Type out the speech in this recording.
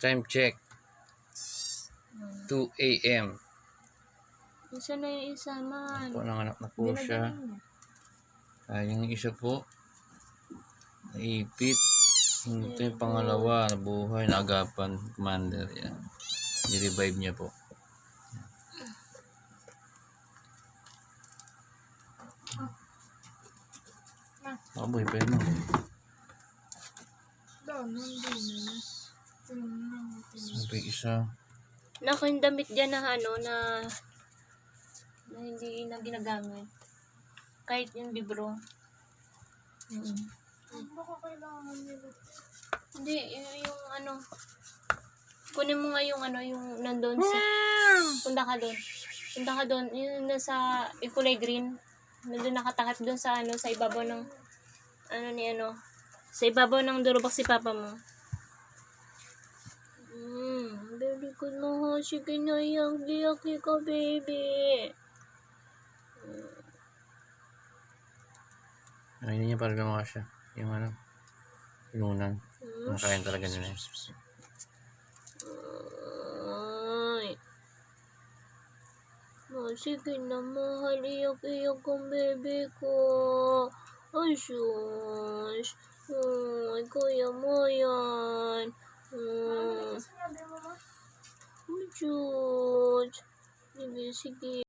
Time check. 2 a.m. Isa na yung isa man. Po, nanganak na po siya. Yung isa po, naipit. Ito yung pangalawa, nabuhay, naagapan, commander. Yan. Ni-revive niya po. Nakabuhay pa yun. Sabi isa. Naku, yung damit dyan na na hindi na ginagamit. Kahit yung libro. Baka kailangan nila. Hindi, yung kunin mo nga yung yung nandun sa, punta ka doon, yung nasa, yung kulay green, nandun nakatakip doon sa sa ibabaw ng, sa ibabaw ng durubak si papa mo. Baby ko na ha, sige na iyak ka, baby. Ayun niya para lumakas siya. Yung inunan. Nakain talaga nila. Ay. Sige na, mahal. Iyak ang baby ko. Ay, shush. Ay, kaya mo yan. Ano sinabi mo, ma? Ay, shush. Sige.